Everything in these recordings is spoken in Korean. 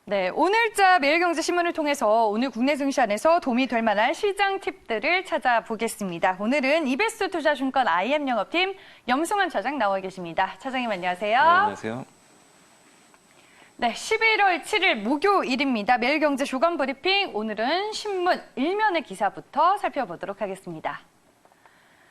네, 오늘자 매일경제신문을 통해서 오늘 국내 증시 안에서 도움이 될 만한 시장 팁들을 찾아보겠습니다. 오늘은 이베스트 투자증권 IM 영업팀 염승환 차장 나와 계십니다. 차장님 안녕하세요. 네, 안녕하세요. 네, 11월 7일 목요일입니다. 매일경제 주간 브리핑, 오늘은 신문 일면의 기사부터 살펴보도록 하겠습니다.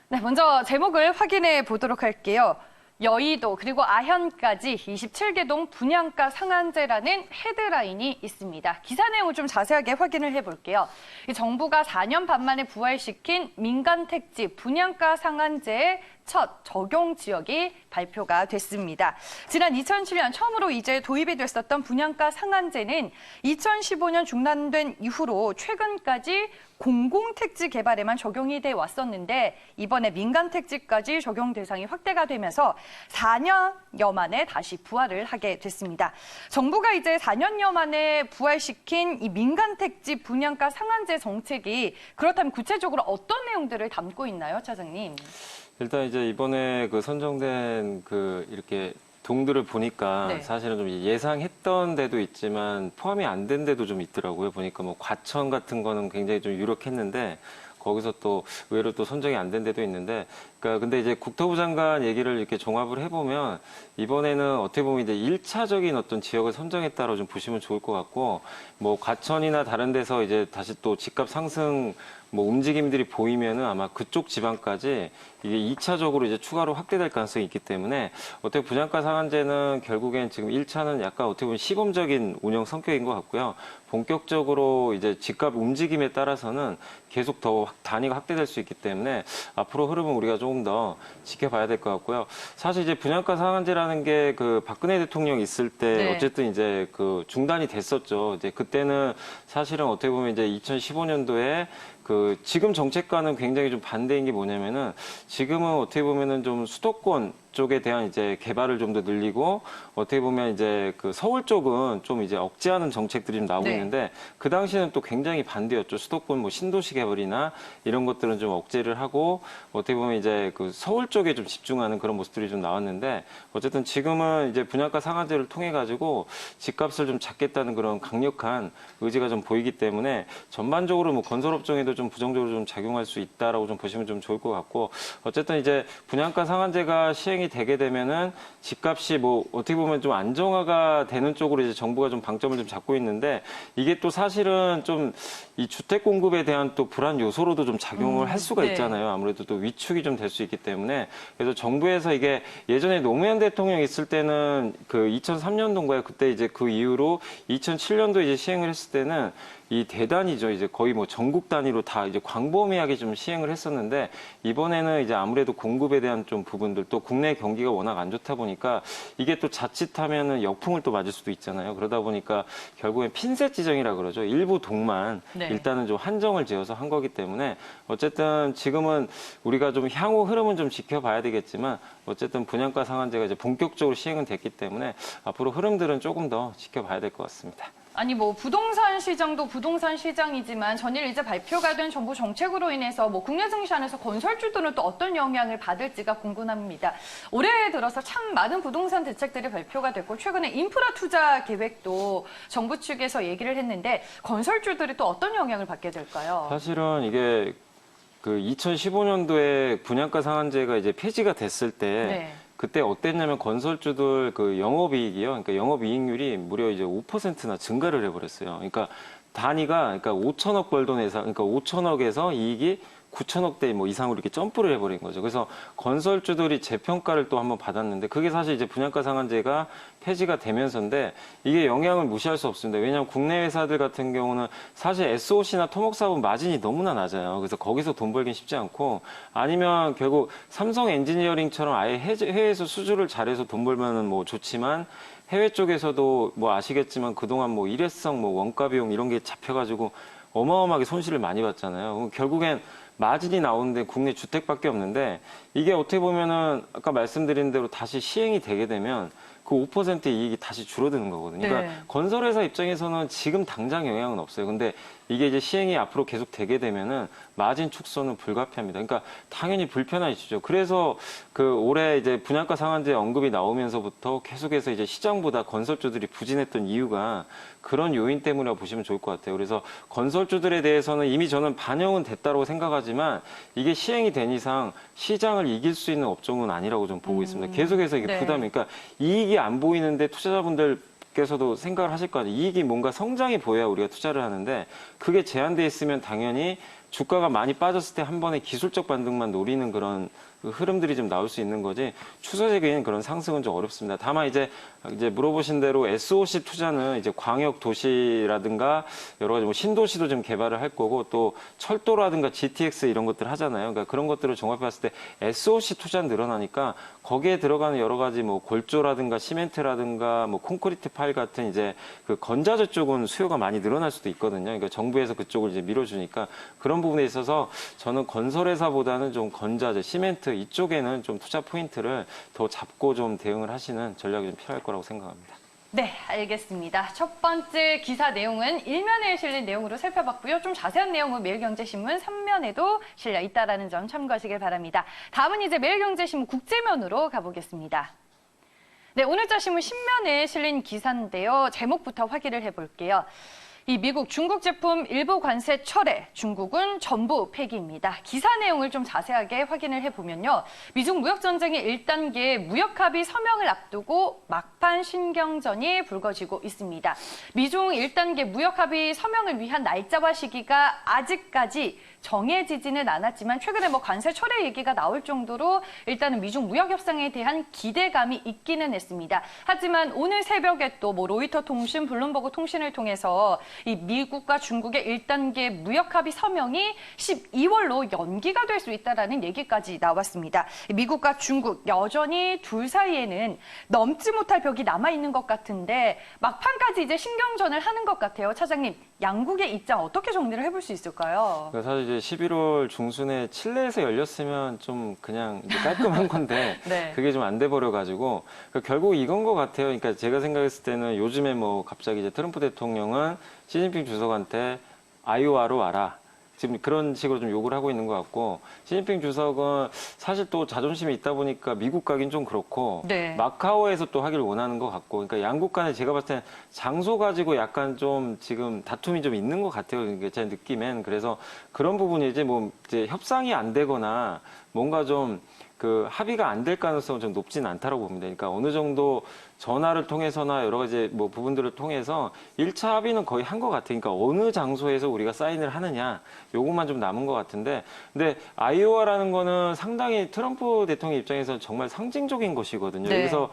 네, 먼저 제목을 확인해 보도록 할게요. 여의도 그리고 아현까지 27개 동 분양가 상한제라는 헤드라인이 있습니다. 기사 내용을 좀 자세하게 확인을 해볼게요. 정부가 4년 반 만에 부활시킨 민간 택지 분양가 상한제의 첫 적용 지역이 발표가 됐습니다. 지난 2007년 처음으로 이제 도입이 됐었던 분양가 상한제는 2015년 중단된 이후로 최근까지 공공택지 개발에만 적용이 돼 왔었는데 이번에 민간택지까지 적용 대상이 확대가 되면서 4년여 만에 다시 부활을 하게 됐습니다. 정부가 이제 4년여 만에 부활시킨 이 민간택지 분양가 상한제 정책이 그렇다면 구체적으로 어떤 내용들을 담고 있나요, 차장님? 일단 이제 이번에 선정된 이렇게 동들을 보니까 네. 사실은 좀 예상했던 데도 있지만 포함이 안 된 데도 좀 있더라고요. 보니까 뭐 과천 같은 거는 굉장히 좀 유력했는데 거기서 또 의외로 또 선정이 안 된 데도 있는데, 그러니까 근데 이제 국토부 장관 얘기를 이렇게 종합을 해보면 이번에는 어떻게 보면 이제 1차적인 어떤 지역을 선정했다고 좀 보시면 좋을 것 같고, 뭐 과천이나 다른 데서 이제 다시 또 집값 상승 뭐 움직임들이 보이면은 아마 그쪽 지방까지 이게 2차적으로 이제 추가로 확대될 가능성이 있기 때문에 어떻게 분양가 상한제는 결국엔 지금 1차는 약간 어떻게 보면 시범적인 운영 성격인 것 같고요. 본격적으로 이제 집값 움직임에 따라서는 계속 더 단위가 확대될 수 있기 때문에 앞으로 흐름은 우리가 조금 더 지켜봐야 될 것 같고요. 사실 이제 분양가 상한제라는 게 박근혜 대통령 있을 때 네. 어쨌든 이제 중단이 됐었죠. 이제 그때는 사실은 어떻게 보면 이제 2015년도에 지금 정책과는 굉장히 좀 반대인 게 뭐냐면은 지금은 어떻게 보면은 좀 수도권 쪽에 대한 이제 개발을 좀 더 늘리고 어떻게 보면 이제 서울 쪽은 좀 이제 억제하는 정책들이 좀 나오고 네. 있는데 그 당시에는 또 굉장히 반대였죠. 수도권 뭐 신도시 개발이나 이런 것들은 좀 억제를 하고 어떻게 보면 이제 서울 쪽에 좀 집중하는 그런 모습들이 좀 나왔는데 어쨌든 지금은 이제 분양가 상한제를 통해 가지고 집값을 좀 잡겠다는 그런 강력한 의지가 좀 보이기 때문에 전반적으로 뭐 건설업종에도 좀 부정적으로 좀 작용할 수 있다라고 좀 보시면 좀 좋을 것 같고 어쨌든 이제 분양가 상한제가 시행이 되게 되면은 집값이 뭐 어떻게 보면 좀 안정화가 되는 쪽으로 이제 정부가 좀 방점을 좀 잡고 있는데 이게 또 사실은 좀 이 주택 공급에 대한 또 불안 요소로도 좀 작용을 할 수가 네. 있잖아요. 아무래도 또 위축이 좀 될 수 있기 때문에 그래서 정부에서 이게 예전에 노무현 대통령 있을 때는 2003년도인가요? 그때 이제 그 이후로 2007년도 이제 시행을 했을 때는 이 대단위죠. 이제 거의 뭐 전국 단위로 다 이제 광범위하게 좀 시행을 했었는데 이번에는 이제 아무래도 공급에 대한 좀 부분들 또 국내 경기가 워낙 안 좋다 보니까 이게 또 자칫하면은 역풍을 또 맞을 수도 있잖아요. 그러다 보니까 결국엔 핀셋 지정이라 그러죠. 일부 동만 네. 일단은 좀 한정을 지어서 한 거기 때문에 어쨌든 지금은 우리가 좀 향후 흐름은 좀 지켜봐야 되겠지만 어쨌든 분양가 상한제가 이제 본격적으로 시행은 됐기 때문에 앞으로 흐름들은 조금 더 지켜봐야 될 것 같습니다. 아니 뭐 부동산 시장도 부동산 시장이지만 전일 이제 발표가 된 정부 정책으로 인해서 뭐 국내 증시 안에서 건설주들은 또 어떤 영향을 받을지가 궁금합니다. 올해 들어서 참 많은 부동산 대책들이 발표가 됐고 최근에 인프라 투자 계획도 정부 측에서 얘기를 했는데 건설주들이 또 어떤 영향을 받게 될까요? 사실은 이게 2015년도에 분양가 상한제가 이제 폐지가 됐을 때 네. 그때 어땠냐면 건설주들 영업이익이요. 그러니까 영업이익률이 무려 이제 5%나 증가를 해버렸어요. 그러니까 단위가 5천억 벌던 회사, 그러니까 5천억에서 이익이 9천억대 뭐 이상으로 이렇게 점프를 해버린 거죠. 그래서 건설주들이 재평가를 또 한번 받았는데 그게 사실 이제 분양가 상한제가 폐지가 되면서인데 이게 영향을 무시할 수 없습니다. 왜냐하면 국내 회사들 같은 경우는 사실 SOC나 토목 사업은 마진이 너무나 낮아요. 그래서 거기서 돈 벌긴 쉽지 않고 아니면 결국 삼성 엔지니어링처럼 아예 해외에서 수주를 잘해서 돈 벌면은 뭐 좋지만 해외 쪽에서도 뭐 아시겠지만 그동안 뭐 일회성 뭐 원가 비용 이런 게 잡혀가지고 어마어마하게 손실을 많이 봤잖아요. 결국엔 마진이 나오는데 국내 주택밖에 없는데 이게 어떻게 보면은 아까 말씀드린 대로 다시 시행이 되게 되면 그 5%의 이익이 다시 줄어드는 거거든요. 그러니까 네. 건설회사 입장에서는 지금 당장 영향은 없어요. 근데 이게 이제 시행이 앞으로 계속 되게 되면은 마진 축소는 불가피합니다. 그러니까 당연히 불편한 이슈죠. 그래서 그 올해 이제 분양가 상한제 언급이 나오면서부터 계속해서 이제 시장보다 건설주들이 부진했던 이유가 그런 요인 때문이라고 보시면 좋을 것 같아요. 그래서 건설주들에 대해서는 이미 저는 반영은 됐다고 생각하지만 이게 시행이 된 이상 시장을 이길 수 있는 업종은 아니라고 좀 보고 있습니다. 계속해서 이게 네. 부담이, 그러니까 이익이 안 보이는데 투자자분들 께서도 생각을 하실 거 아니에요. 이익이 뭔가 성장이 보여야 우리가 투자를 하는데 그게 제한돼 있으면 당연히 주가가 많이 빠졌을 때 한 번에 기술적 반등만 노리는 그런 그 흐름들이 좀 나올 수 있는 거지 추세적인 그런 상승은 좀 어렵습니다. 다만 이제 물어보신 대로 SOC 투자는 이제 광역 도시라든가 여러 가지 뭐 신도시도 좀 개발을 할 거고 또 철도라든가 GTX 이런 것들 하잖아요. 그러니까 그런 것들을 종합해 봤을 때 SOC 투자 늘어나니까 거기에 들어가는 여러 가지 뭐 골조라든가 시멘트라든가 뭐 콘크리트 파일 같은 이제 그 건자재 쪽은 수요가 많이 늘어날 수도 있거든요. 그러니까 정부에서 그쪽을 이제 밀어주니까 그런 부분에 있어서 저는 건설회사보다는 좀 건자재, 시멘트 이쪽에는 좀 투자 포인트를 더 잡고 좀 대응을 하시는 전략이 좀 필요할 거라고 생각합니다. 네, 알겠습니다. 첫 번째 기사 내용은 일면에 실린 내용으로 살펴봤고요. 좀 자세한 내용은 매일경제신문 3면에도 실려 있다는 점 참고하시길 바랍니다. 다음은 이제 매일경제신문 국제면으로 가보겠습니다. 네, 오늘자 신문 10면에 실린 기사인데요. 제목부터 확인을 해볼게요. 이 미국, 중국 제품 일부 관세 철회, 중국은 전부 폐기입니다. 기사 내용을 좀 자세하게 확인을 해보면요. 미중 무역전쟁의 1단계 무역합의 서명을 앞두고 막판 신경전이 불거지고 있습니다. 미중 1단계 무역합의 서명을 위한 날짜와 시기가 아직까지 정해지지는 않았지만 최근에 뭐 관세 철회 얘기가 나올 정도로 일단은 미중 무역 협상에 대한 기대감이 있기는 했습니다. 하지만 오늘 새벽에 또 뭐 로이터 통신, 블룸버그 통신을 통해서 이 미국과 중국의 1단계 무역 합의 서명이 12월로 연기가 될 수 있다라는 얘기까지 나왔습니다. 미국과 중국 여전히 둘 사이에는 넘지 못할 벽이 남아 있는 것 같은데 막판까지 이제 신경전을 하는 것 같아요. 차장님, 양국의 입장 어떻게 정리를 해볼 수 있을까요? 사실 이제 11월 중순에 칠레에서 열렸으면 좀 그냥 이제 깔끔한 건데 네. 그게 좀 안 돼 버려가지고 결국 이건 것 같아요. 그러니까 제가 생각했을 때는 요즘에 뭐 갑자기 이제 트럼프 대통령은 시진핑 주석한테 아이오와로 와라. 지금 그런 식으로 좀 욕을 하고 있는 것 같고 시진핑 주석은 사실 또 자존심이 있다 보니까 미국 가긴 좀 그렇고 네. 마카오에서 또 하길 원하는 것 같고 그러니까 양국 간에 제가 봤을 때 장소 가지고 약간 좀 지금 다툼이 좀 있는 것 같아요. 그러니까 제 느낌엔 그래서 그런 부분이 이제 뭐 이제 협상이 안 되거나 뭔가 좀 그 합의가 안 될 가능성은 좀 높지는 않다고 봅니다. 그러니까 어느 정도 전화를 통해서나 여러 가지 뭐 부분들을 통해서 1차 합의는 거의 한 것 같아요. 그러니까 어느 장소에서 우리가 사인을 하느냐 요것만 좀 남은 것 같은데 근데 아이오와라는 거는 상당히 트럼프 대통령 입장에서는 정말 상징적인 곳이거든요. 네. 여기서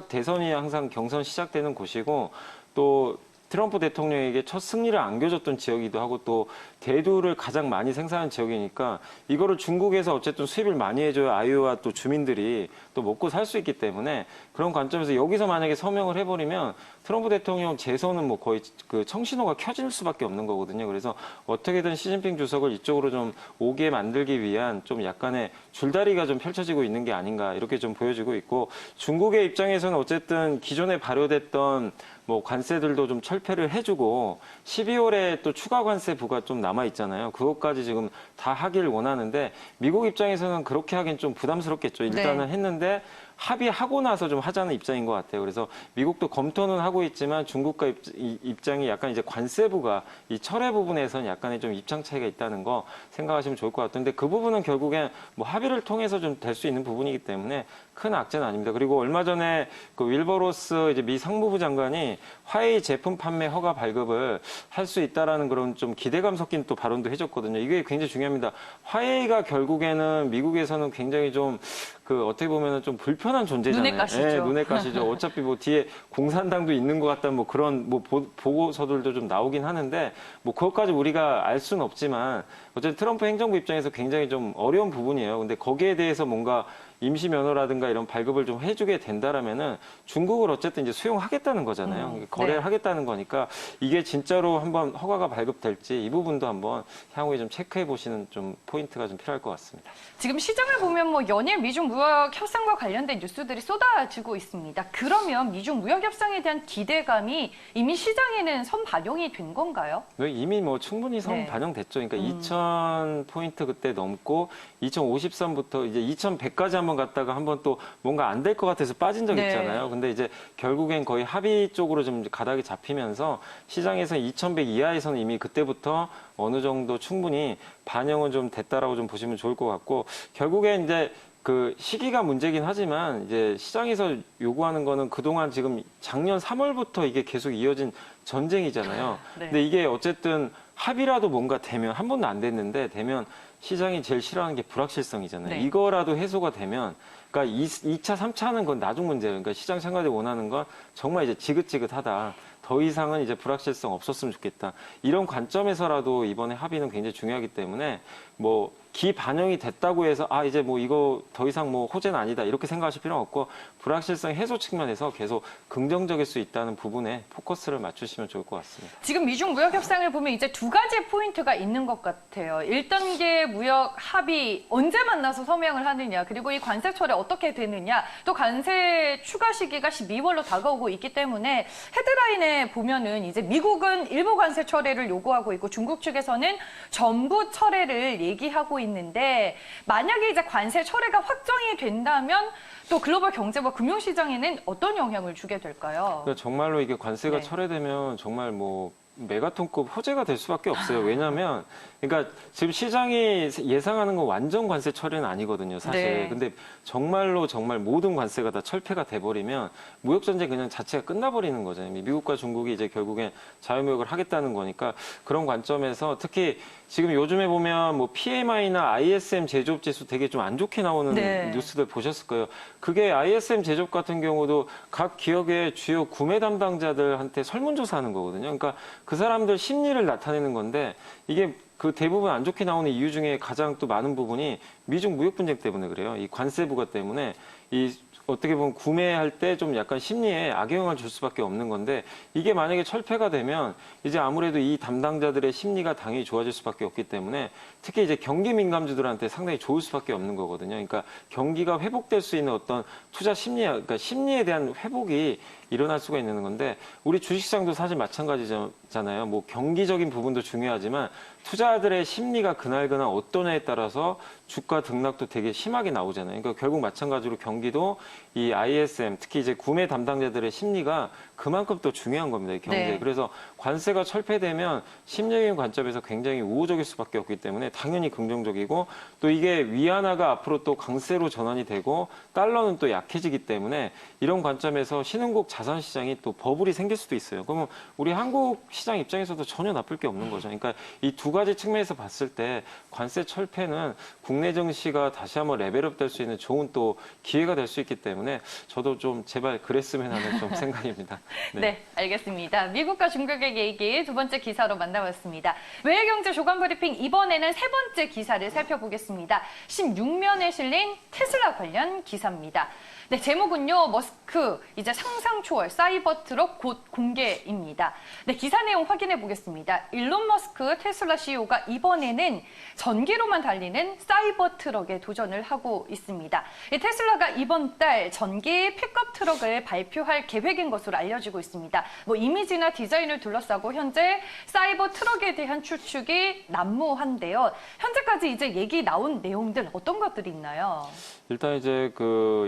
대선이 항상 경선 시작되는 곳이고 또 트럼프 대통령에게 첫 승리를 안겨줬던 지역이기도 하고 또 대두를 가장 많이 생산하는 지역이니까 이거를 중국에서 어쨌든 수입을 많이 해줘야 아이오와 또 주민들이 또 먹고 살 수 있기 때문에 그런 관점에서 여기서 만약에 서명을 해버리면 트럼프 대통령 재선은 뭐 거의 그 청신호가 켜질 수밖에 없는 거거든요. 그래서 어떻게든 시진핑 주석을 이쪽으로 좀 오게 만들기 위한 좀 약간의 줄다리가 좀 펼쳐지고 있는 게 아닌가 이렇게 좀 보여지고 있고 중국의 입장에서는 어쨌든 기존에 발효됐던 뭐 관세들도 좀 철폐를 해주고 12월에 또 추가 관세 부가 좀 남아 있잖아요. 그것까지 지금 다 하길 원하는데 미국 입장에서는 그렇게 하긴 좀 부담스럽겠죠. 일단은 네. 했는데 합의하고 나서 좀 하자는 입장인 것 같아요. 그래서 미국도 검토는 하고 있지만 중국과 입장이 약간 이제 관세부가 이 철회 부분에서는 약간의 좀 입장 차이가 있다는 거 생각하시면 좋을 것 같은데 그 부분은 결국엔 뭐 합의를 통해서 좀 될 수 있는 부분이기 때문에 큰 악재는 아닙니다. 그리고 얼마 전에 그 윌버로스 이제 미 상무부 장관이 화웨이 제품 판매 허가 발급을 할 수 있다라는 그런 좀 기대감 섞인 또 발언도 해줬거든요. 이게 굉장히 중요합니다. 화웨이가 결국에는 미국에서는 굉장히 좀 그 어떻게 보면은 좀 불편한 존재잖아요. 눈에 가시죠. 네, 눈에 가시죠. 어차피 뭐 뒤에 공산당도 있는 것 같다는 뭐 그런 뭐 보고서들도 좀 나오긴 하는데 뭐 그것까지 우리가 알 수는 없지만 어쨌든 트럼프 행정부 입장에서 굉장히 좀 어려운 부분이에요. 근데 거기에 대해서 뭔가 임시 면허라든가 이런 발급을 좀 해주게 된다라면은 중국을 어쨌든 이제 수용하겠다는 거잖아요. 거래를 네. 하겠다는 거니까 이게 진짜로 한번 허가가 발급될지 이 부분도 한번 향후에 좀 체크해 보시는 좀 포인트가 좀 필요할 것 같습니다. 지금 시장을 보면 뭐 연일 미중 무역 협상과 관련된 뉴스들이 쏟아지고 있습니다. 그러면 미중 무역 협상에 대한 기대감이 이미 시장에는 선반영이 된 건가요? 네, 이미 뭐 충분히 네. 반영됐죠. 그러니까 2,000포인트 그때 넘고 2,050선부터 이제 2,100까지 한번 갔다가 한번 또 뭔가 안 될 것 같아서 빠진 적 네. 있잖아요. 근데 이제 결국엔 거의 합의 쪽으로 좀 가닥이 잡히면서 시장에서 2,100 이하에서는 이미 그때부터 어느 정도 충분히 반영은 좀 됐다라고 좀 보시면 좋을 것 같고 결국엔 이제 그 시기가 문제긴 하지만 이제 시장에서 요구하는 거는 그동안 지금 작년 3월부터 이게 계속 이어진 전쟁이잖아요. 네. 근데 이게 어쨌든 합의라도 뭔가 되면 한 번도 안 됐는데 되면 시장이 제일 싫어하는 게 불확실성이잖아요. 네. 이거라도 해소가 되면 그러니까 2차, 3차는 건 나중 문제예요. 그러니까 시장 참가자 원하는 건 정말 이제 지긋지긋하다. 더 이상은 이제 불확실성 없었으면 좋겠다. 이런 관점에서라도 이번에 합의는 굉장히 중요하기 때문에 뭐 기반영이 됐다고 해서 아 이제 뭐 이거 더 이상 뭐 호재는 아니다 이렇게 생각하실 필요는 없고 불확실성 해소 측면에서 계속 긍정적일 수 있다는 부분에 포커스를 맞추시면 좋을 것 같습니다. 지금 미중 무역 협상을 보면 이제 두 가지 포인트가 있는 것 같아요. 1단계 무역 합의 언제 만나서 서명을 하느냐, 그리고 이 관세 철회 어떻게 되느냐, 또 관세 추가 시기가 12월로 다가오고 있기 때문에 헤드라인에 보면은 이제 미국은 일부 관세 철회를 요구하고 있고 중국 측에서는 전부 철회를 얘기하고 있는데 만약에 이제 관세 철회가 확정이 된다면 또 글로벌 경제와 금융시장에는 어떤 영향을 주게 될까요? 그러니까 정말로 이게 관세가 네. 철회되면 정말 뭐 메가톤급 호재가 될 수밖에 없어요. 왜냐하면 그러니까 지금 시장이 예상하는 건 완전 관세 철회는 아니거든요, 사실. 네. 근데 정말로 정말 모든 관세가 다 철폐가 돼버리면 무역 전쟁 그냥 자체가 끝나버리는 거잖아요. 미국과 중국이 이제 결국엔 자유무역을 하겠다는 거니까 그런 관점에서 특히 지금 요즘에 보면 뭐 PMI나 ISM 제조업 지수 되게 좀 안 좋게 나오는 네. 뉴스들 보셨을 거예요. 그게 ISM 제조업 같은 경우도 각 기업의 주요 구매 담당자들한테 설문조사하는 거거든요. 그러니까 그 사람들 심리를 나타내는 건데 이게 그 대부분 안 좋게 나오는 이유 중에 가장 또 많은 부분이 미중 무역 분쟁 때문에 그래요. 이 관세 부과 때문에 이 어떻게 보면 구매할 때 좀 약간 심리에 악영향을 줄 수밖에 없는 건데 이게 만약에 철폐가 되면 이제 아무래도 이 담당자들의 심리가 당연히 좋아질 수밖에 없기 때문에 특히 이제 경기 민감주들한테 상당히 좋을 수밖에 없는 거거든요. 그러니까 경기가 회복될 수 있는 어떤 투자 심리, 그러니까 심리에 대한 회복이 일어날 수가 있는 건데 우리 주식시장도 사실 마찬가지잖아요. 뭐 경기적인 부분도 중요하지만 투자자들의 심리가 그날그날 어떠냐에 따라서 주가 등락도 되게 심하게 나오잖아요. 그러니까 결국 마찬가지로 경기도 이 ISM 특히 이제 구매 담당자들의 심리가 그만큼 또 중요한 겁니다. 이 경제. 네. 그래서 관세가 철폐되면 심리적인 관점에서 굉장히 우호적일 수밖에 없기 때문에 당연히 긍정적이고 또 이게 위안화가 앞으로 또 강세로 전환이 되고 달러는 또 약해지기 때문에 이런 관점에서 신흥국 자산 시장이 또 버블이 생길 수도 있어요. 그러면 우리 한국 시장 입장에서도 전혀 나쁠 게 없는 거죠. 그러니까 이 두 가지 측면에서 봤을 때 관세 철폐는 국내 증시가 다시 한번 레벨업 될 수 있는 좋은 또 기회가 될 수 있기 때문에 저도 좀 제발 그랬으면 하는 좀 생각입니다. 네, 알겠습니다. 미국과 중국의 얘기 두 번째 기사로 만나봤습니다. 외외경제 조간 브리핑 이번에는 세 번째 기사를 살펴보겠습니다. 16면에 실린 테슬라 관련 기사입니다. 네, 제목은요, 머스크 이제 상상 초월 사이버 트럭 곧 공개입니다. 네, 기사 내용 확인해 보겠습니다. 일론 머스크 테슬라 CEO가 이번에는 전기로만 달리는 사이버 트럭에 도전을 하고 있습니다. 이 테슬라가 이번 달 전기 픽업 트럭을 발표할 계획인 것으로 알려지고 있습니다. 뭐 이미지나 디자인을 둘러싸고 현재 사이버 트럭에 대한 추측이 난무한데요. 현재까지 이제 얘기 나온 내용들 어떤 것들이 있나요? 일단 이제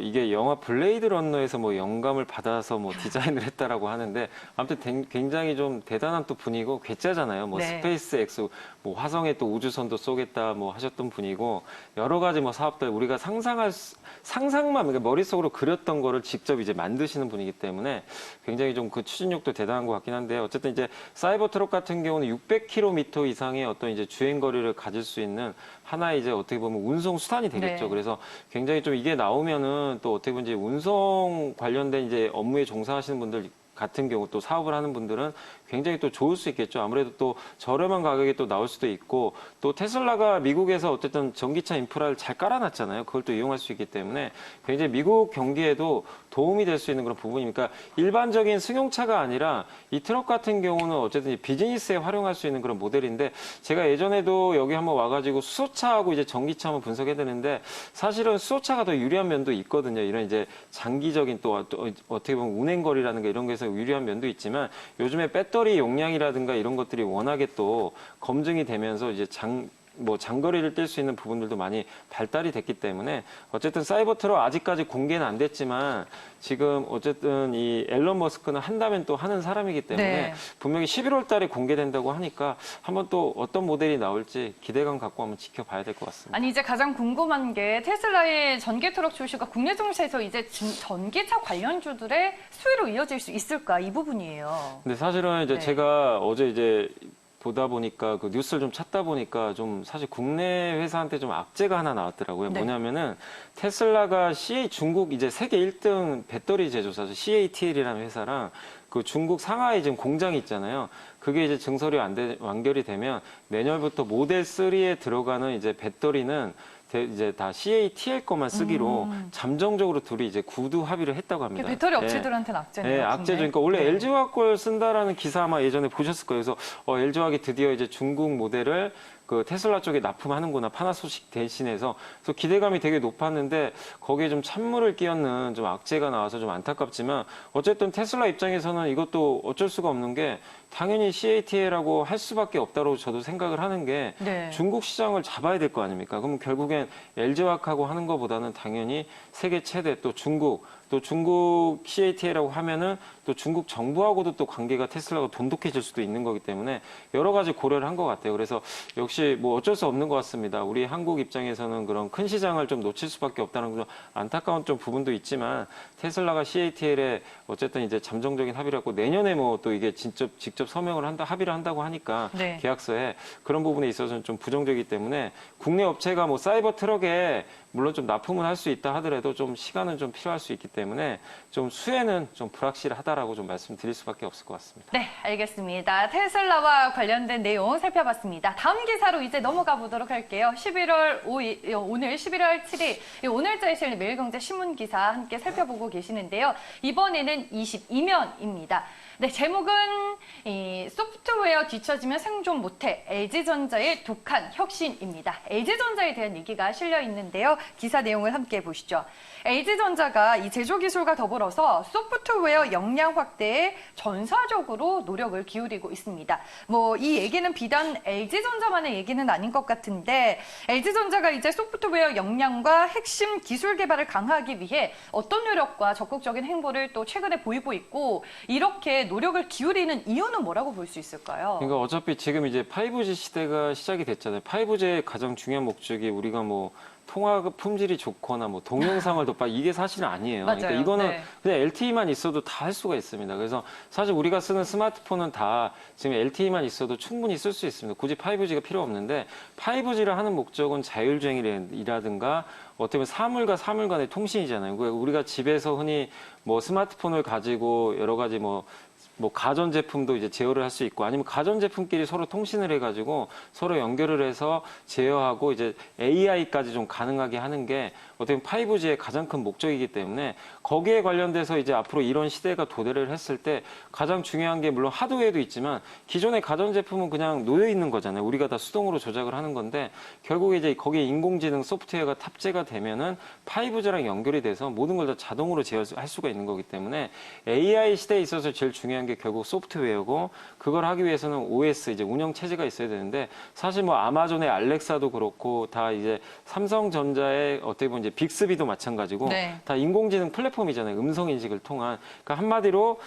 이게 영화 블레이드 러너에서 뭐 영감을 받아서 뭐 디자인을 했다라고 하는데 아무튼 굉장히 좀 대단한 또 분이고 괴짜잖아요. 뭐 네. 스페이스 X 뭐 화성에 또 우주선도 쏘겠다 뭐 하셨던 분이고 여러 가지 뭐 사업들 우리가 상상만 그러니까 머릿속으로 그렸던 거를 직접 이제 만드시는 분이기 때문에 굉장히 좀 그 추진력도 대단한 것 같긴 한데 어쨌든 이제 사이버 트럭 같은 경우는 600km 이상의 어떤 이제 주행 거리를 가질 수 있는 하나의 이제 어떻게 보면 운송 수단이 되겠죠. 네. 그래서 굉장히 좀 이게 나오면은 또 어떻게 보면 이제 운송 관련된 이제 업무에 종사하시는 분들 같은 경우 또 사업을 하는 분들은 굉장히 또 좋을 수 있겠죠. 아무래도 또 저렴한 가격에 또 나올 수도 있고 또 테슬라가 미국에서 어쨌든 전기차 인프라를 잘 깔아놨잖아요. 그걸 또 이용할 수 있기 때문에 굉장히 미국 경기에도 도움이 될 수 있는 그런 부분이니까 일반적인 승용차가 아니라 이 트럭 같은 경우는 어쨌든 비즈니스에 활용할 수 있는 그런 모델인데 제가 예전에도 여기 한번 와가지고 수소차하고 이제 전기차 한번 분석해 드는데 사실은 수소차가 더 유리한 면도 있거든요. 이런 이제 장기적인 또 어떻게 보면 운행거리라든가 이런 거에서 유리한 면도 있지만 요즘에 배터리 용량이라든가 이런 것들이 워낙에 또 검증이 되면서 이제 장거리를 뛸 수 있는 부분들도 많이 발달이 됐기 때문에 어쨌든 사이버트럭 아직까지 공개는 안 됐지만 지금 어쨌든 이 앨런 머스크는 한다면 또 하는 사람이기 때문에 네. 분명히 11월 달에 공개된다고 하니까 한번 또 어떤 모델이 나올지 기대감 갖고 한번 지켜봐야 될 것 같습니다. 아니 이제 가장 궁금한 게 테슬라의 전기 트럭 출시가 국내 증시에서 이제 전기차 관련주들의 수혜로 이어질 수 있을까 이 부분이에요. 근데 사실은 이제 네. 제가 어제 이제 보다 보니까 그 뉴스를 좀 찾다 보니까 좀 사실 국내 회사한테 좀 악재가 하나 나왔더라고요. 네. 뭐냐면은 테슬라가 중국 이제 세계 1등 배터리 제조사죠. CATL이라는 회사랑 그 중국 상하이 지금 공장이 있잖아요. 그게 이제 증설이 완결이 되면 내년부터 모델 3에 들어가는 이제 배터리는 이제 다 CATL 것만 쓰기로 잠정적으로 둘이 이제 구두 합의를 했다고 합니다. 배터리 업체들한테는 악재네요. 네, 악재죠. 그러니까 원래 네. LG화학 걸 쓴다라는 기사 아마 예전에 보셨을 거예요. 그래서 LG화학이 드디어 이제 중국 모델을 그 테슬라 쪽에 납품하는구나 파나소닉 대신해서 그래서 기대감이 되게 높았는데 거기에 좀 찬물을 끼얹는 좀 악재가 나와서 좀 안타깝지만 어쨌든 테슬라 입장에서는 이것도 어쩔 수가 없는 게 당연히 CATL하고 할 수밖에 없다고 저도 생각을 하는 게 네. 중국 시장을 잡아야 될 거 아닙니까? 그러면 결국엔 LG화학하고 하는 것보다는 당연히 세계 최대 또 중국 CATL이라고 하면은 또 중국 정부하고도 또 관계가 테슬라가 돈독해질 수도 있는 거기 때문에 여러 가지 고려를 한 것 같아요. 그래서 역시 뭐 어쩔 수 없는 것 같습니다. 우리 한국 입장에서는 그런 큰 시장을 좀 놓칠 수밖에 없다는 좀 안타까운 좀 부분도 있지만 테슬라가 CATL에 어쨌든 이제 잠정적인 합의를 하고 내년에 뭐 또 이게 직접 서명을 합의를 한다고 하니까 네. 계약서에 그런 부분에 있어서는 좀 부정적이기 때문에 국내 업체가 뭐 사이버 트럭에 물론 좀 납품은 할 수 있다 하더라도 좀 시간은 좀 필요할 수 있기 때문에 좀 수혜는 좀 불확실하다라고 좀 말씀드릴 수밖에 없을 것 같습니다. 네, 알겠습니다. 테슬라와 관련된 내용 살펴봤습니다. 다음 기사로 이제 넘어가 보도록 할게요. 11월 5일, 오늘 11월 7일 오늘자에 실린 매일경제 신문 기사 함께 살펴보고 계시는데요. 이번에는 22면입니다. 네, 제목은 소프트웨어 뒤처지면 생존 못해 LG전자의 독한 혁신입니다. LG전자에 대한 얘기가 실려 있는데요. 기사 내용을 함께 보시죠. LG전자가 이 제조 기술과 더불어서 소프트웨어 역량 확대에 전사적으로 노력을 기울이고 있습니다. 뭐 이 얘기는 비단 LG전자만의 얘기는 아닌 것 같은데 LG전자가 이제 소프트웨어 역량과 핵심 기술 개발을 강화하기 위해 어떤 노력과 적극적인 행보를 또 최근에 보이고 있고 이렇게 노력을 기울이는 이유는 뭐라고 볼 수 있을까요? 그러니까 어차피 지금 이제 5G 시대가 시작이 됐잖아요. 5G의 가장 중요한 목적이 우리가 뭐 통화 품질이 좋거나 뭐 동영상을 더 이게 사실은 아니에요. 맞아요. 그러니까 이거는 네. 그냥 LTE만 있어도 다 할 수가 있습니다. 그래서 사실 우리가 쓰는 스마트폰은 다 지금 LTE만 있어도 충분히 쓸 수 있습니다. 굳이 5G가 필요 없는데 5G를 하는 목적은 자율주행이라든가 어떻게 보면 사물과 사물 간의 통신이잖아요. 우리가 집에서 흔히 뭐 스마트폰을 가지고 여러 가지 뭐 가전제품도 이제 제어를 할 수 있고 아니면 가전제품끼리 서로 통신을 해가지고 서로 연결을 해서 제어하고 이제 AI까지 좀 가능하게 하는 게 어떻게 보면 5G의 가장 큰 목적이기 때문에 거기에 관련돼서 이제 앞으로 이런 시대가 도래를 했을 때 가장 중요한 게 물론 하드웨어도 있지만 기존의 가전제품은 그냥 놓여 있는 거잖아요. 우리가 다 수동으로 조작을 하는 건데 결국에 이제 거기에 인공지능 소프트웨어가 탑재가 되면은 5G랑 연결이 돼서 모든 걸 다 자동으로 제어할 수가 있는 거기 때문에 AI 시대에 있어서 제일 중요한 게 결국 소프트웨어고 그걸 하기 위해서는 OS 이제 운영 체제가 있어야 되는데 사실 뭐 아마존의 알렉사도 그렇고 다 이제 삼성전자의 어떻게 보면 이제 빅스비도 마찬가지고 네. 다 인공지능 플랫폼이잖아요. 음성 인식을 통한. 그러니까 한마디로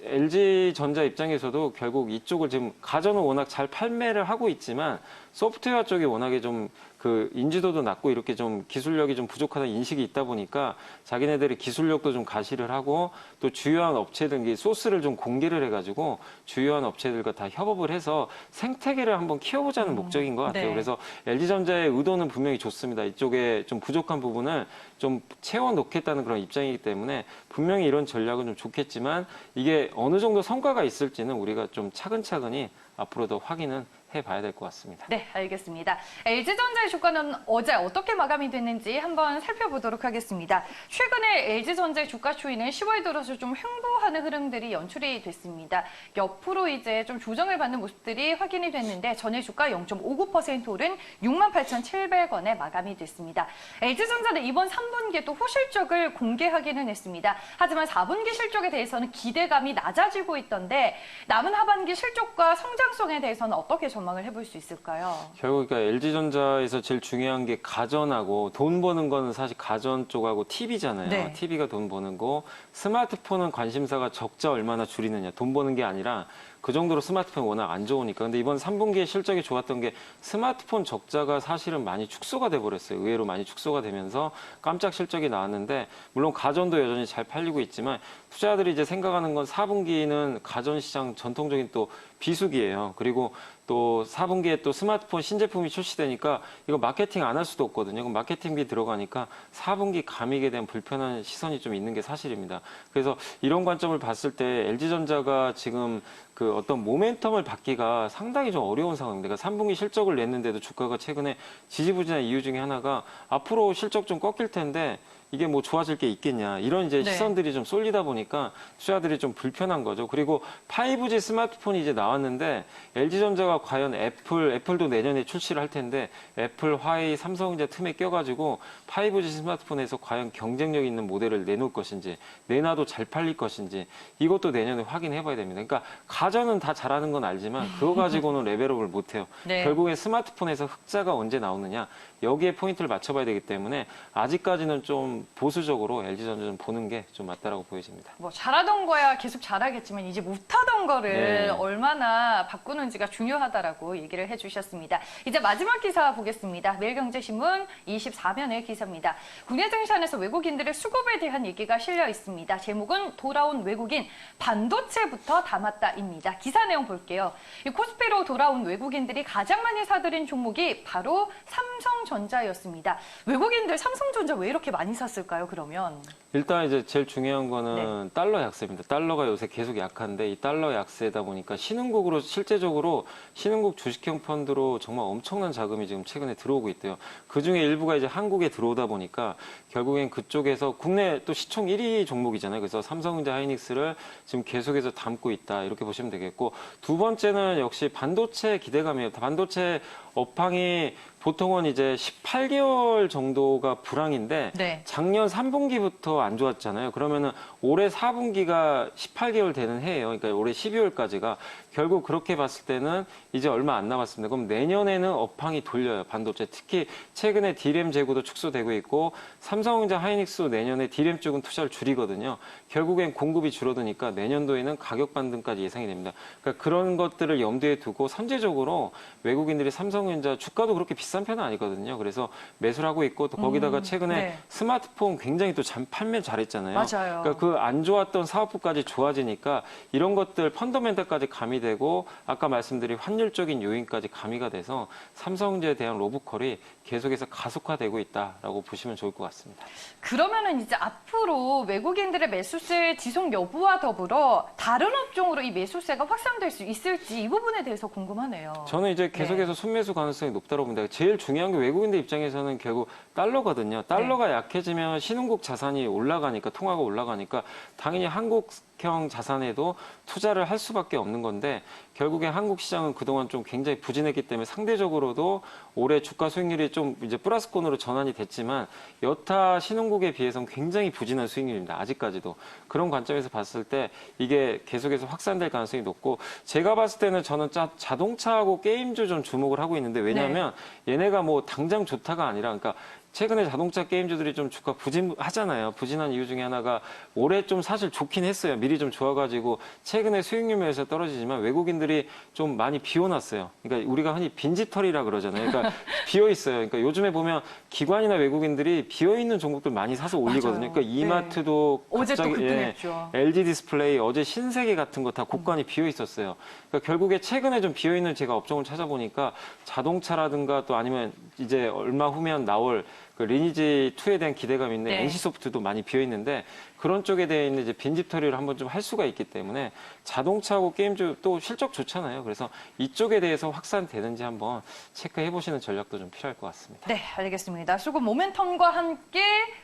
LG전자 입장에서도 결국 이쪽을 지금 가전은 워낙 잘 판매를 하고 있지만 소프트웨어 쪽이 워낙에 좀 그 인지도도 낮고 이렇게 좀 기술력이 좀 부족하다는 인식이 있다 보니까 자기네들이 기술력도 좀 가시를 하고 또 주요한 업체들 소스를 좀 공개를 해가지고 주요한 업체들과 다 협업을 해서 생태계를 한번 키워보자는 목적인 것 같아요. 네. 그래서 LG전자의 의도는 분명히 좋습니다. 이쪽에 좀 부족한 부분을 좀 채워놓겠다는 그런 입장이기 때문에 분명히 이런 전략은 좀 좋겠지만 이게 어느 정도 성과가 있을지는 우리가 좀 차근차근히 앞으로 더 확인은 해봐야 될 것 같습니다. 네, 알겠습니다. LG전자의 주가는 어제 어떻게 마감이 됐는지 한번 살펴보도록 하겠습니다. 최근에 LG전자의 주가 추이는 10월 들어서 좀 횡보하는 흐름들이 연출이 됐습니다. 옆으로 이제 좀 조정을 받는 모습들이 확인이 됐는데 전일 주가 0.59% 오른 68,700원에 마감이 됐습니다. LG전자는 이번 3분기에 또 호실적을 공개하기는 했습니다. 하지만 4분기 실적에 대해서는 기대감이 낮아지고 있던데 남은 하반기 실적과 성장성에 대해서는 어떻게 전망을 해볼 수 있을까요? 결국 그러니까 LG전자에서 제일 중요한 게 가전하고 돈 버는 거는 사실 가전 쪽하고 TV잖아요. 네. TV가 돈 버는 거, 스마트폰은 관심사가 적자 얼마나 줄이느냐, 돈 버는 게 아니라 그 정도로 스마트폰이 워낙 안 좋으니까. 근데 이번 3분기에 실적이 좋았던 게 스마트폰 적자가 사실은 많이 축소가 돼 버렸어요. 의외로 많이 축소가 되면서 깜짝 실적이 나왔는데 물론 가전도 여전히 잘 팔리고 있지만 투자자들이 이제 생각하는 건 4분기는 가전 시장 전통적인 또 비수기예요. 그리고 또 4분기에 또 스마트폰 신제품이 출시되니까 이거 마케팅 안 할 수도 없거든요. 그럼 마케팅비 들어가니까 4분기 감익에 대한 불편한 시선이 좀 있는 게 사실입니다. 그래서 이런 관점을 봤을 때 LG전자가 지금 그 어떤 모멘텀을 받기가 상당히 좀 어려운 상황입니다. 그러니까 3분기 실적을 냈는데도 주가가 최근에 지지부진한 이유 중에 하나가 앞으로 실적 좀 꺾일 텐데 이게 뭐 좋아질 게 있겠냐 이런 이제 네. 시선들이 좀 쏠리다 보니까 투자들이 좀 불편한 거죠. 그리고 5G 스마트폰이 이제 나왔는데 LG전자가 과연 애플도 내년에 출시를 할 텐데 애플, 화웨이, 삼성전자 틈에 껴가지고 5G 스마트폰에서 과연 경쟁력 있는 모델을 내놓을 것인지 내놔도 잘 팔릴 것인지 이것도 내년에 확인해봐야 됩니다. 그러니까 가전은 다 잘하는 건 알지만 그거 가지고는 레벨업을 못해요. 네. 결국엔 스마트폰에서 흑자가 언제 나오느냐 여기에 포인트를 맞춰봐야 되기 때문에 아직까지는 좀 보수적으로 LG전자 좀 보는 게 좀 맞다라고 보여집니다. 뭐 잘하던 거야 계속 잘하겠지만 이제 못하던 거를 네. 얼마나 바꾸는지가 중요하다라고 얘기를 해주셨습니다. 이제 마지막 기사 보겠습니다. 매일경제신문 24면의 기사입니다. 국내 증시안에서 외국인들의 수급에 대한 얘기가 실려 있습니다. 제목은 돌아온 외국인 반도체부터 담았다입니다. 기사 내용 볼게요. 이 코스피로 돌아온 외국인들이 가장 많이 사들인 종목이 바로 삼성전자였습니다. 외국인들 삼성전자 왜 이렇게 많이 샀을까요? 그러면 일단 이제 제일 중요한 거는 달러 약세입니다. 달러가 요새 계속 약한데 이 달러 약세다 보니까 신흥국으로 실제적으로 신흥국 주식형 펀드로 정말 엄청난 자금이 지금 최근에 들어오고 있대요. 그 중에 일부가 이제 한국에 들어오다 보니까 결국엔 그쪽에서 국내 또 시총 1위 종목이잖아요. 그래서 삼성전자 하이닉스를 지금 계속해서 담고 있다 이렇게 보시면 되겠고 두 번째는 역시 반도체 기대감이에요. 반도체 업황이 보통은 이제 18개월 정도가 불황인데 네. 작년 3분기부터 안 좋았잖아요. 그러면은 올해 4분기가 18개월 되는 해예요. 그러니까 올해 12월까지가 결국 그렇게 봤을 때는 이제 얼마 안 남았습니다. 그럼 내년에는 업황이 돌려요. 반도체. 특히 최근에 D램 재고도 축소되고 있고 삼성전자 하이닉스도 내년에 D램 쪽은 투자를 줄이거든요. 결국엔 공급이 줄어드니까 내년도에는 가격 반등까지 예상이 됩니다. 그러니까 그런 것들을 염두에 두고 선제적으로 외국인들이 삼성전자 주가도 그렇게 비싼 편은 아니거든요. 그래서 매수를 하고 있고 또 거기다가 최근에 네. 스마트폰 굉장히 또 판매 잘했잖아요. 맞아요. 그러니까 그 안 좋았던 사업부까지 좋아지니까 이런 것들 펀더멘탈까지 가미되고 아까 말씀드린 환율적인 요인까지 가미가 돼서 삼성전자에 대한 로브콜이 계속해서 가속화되고 있다라고 보시면 좋을 것 같습니다. 그러면은 이제 앞으로 외국인들의 매수세 지속 여부와 더불어 다른 업종으로 이 매수세가 확산될 수 있을지 이 부분에 대해서 궁금하네요. 저는 이제 계속해서 순매수 가능성이 높다고 봅니다. 제일 중요한 게 외국인들 입장에서는 결국 달러거든요. 달러가 약해지면 신흥국 자산이 올라가니까 통화가 올라가니까 당연히 한국형 자산에도 투자를 할 수밖에 없는 건데 결국에 한국 시장은 그동안 좀 굉장히 부진했기 때문에 상대적으로도 올해 주가 수익률이 좀 이제 플러스권으로 전환이 됐지만 여타 신흥국에 비해서는 굉장히 부진한 수익률입니다. 아직까지도. 그런 관점에서 봤을 때 이게 계속해서 확산될 가능성이 높고 제가 봤을 때는 저는 자동차하고 게임주 좀 주목을 하고 있는데 왜냐하면 얘네가 뭐 당장 좋다가 아니라 그러니까 최근에 자동차 게임주들이 좀 주가 부진하잖아요. 부진한 이유 중에 하나가 올해 좀 사실 좋긴 했어요. 미리 좀 좋아가지고 최근에 수익률 면에서 떨어지지만 외국인들이 좀 많이 비워놨어요. 그러니까 우리가 흔히 빈집털이라 그러잖아요. 그러니까 비어 있어요. 그러니까 요즘에 보면 기관이나 외국인들이 비어 있는 종목들 많이 사서 올리거든요. 맞아요. 그러니까 이마트도 어제 또 갑자기 급등했죠. LG 디스플레이 어제 신세계 같은 거 다 곳간이 비어 있었어요. 그러니까 결국에 최근에 좀 비어 있는 제가 업종을 찾아보니까 자동차라든가 또 아니면 이제 얼마 후면 나올 그 리니지 2에 대한 기대감이 있는 네. NC소프트도 많이 비어 있는데 그런 쪽에 대해 있는 이제 빈집털이를 한번 좀 할 수가 있기 때문에 자동차하고 게임주 또 실적 좋잖아요. 그래서 이쪽에 대해서 확산되는지 한번 체크해 보시는 전략도 좀 필요할 것 같습니다. 네, 알겠습니다. 수급 모멘텀과 함께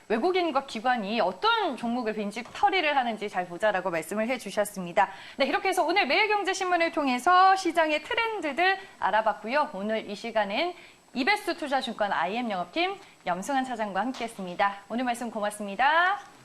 외국인과 기관이 어떤 종목을 빈집 털이를 하는지 잘 보자라고 말씀을 해주셨습니다. 네, 이렇게 해서 오늘 매일경제신문을 통해서 시장의 트렌드들 알아봤고요. 오늘 이 시간은 이베스트 투자증권 IM 영업팀 염승환 차장과 함께했습니다. 오늘 말씀 고맙습니다.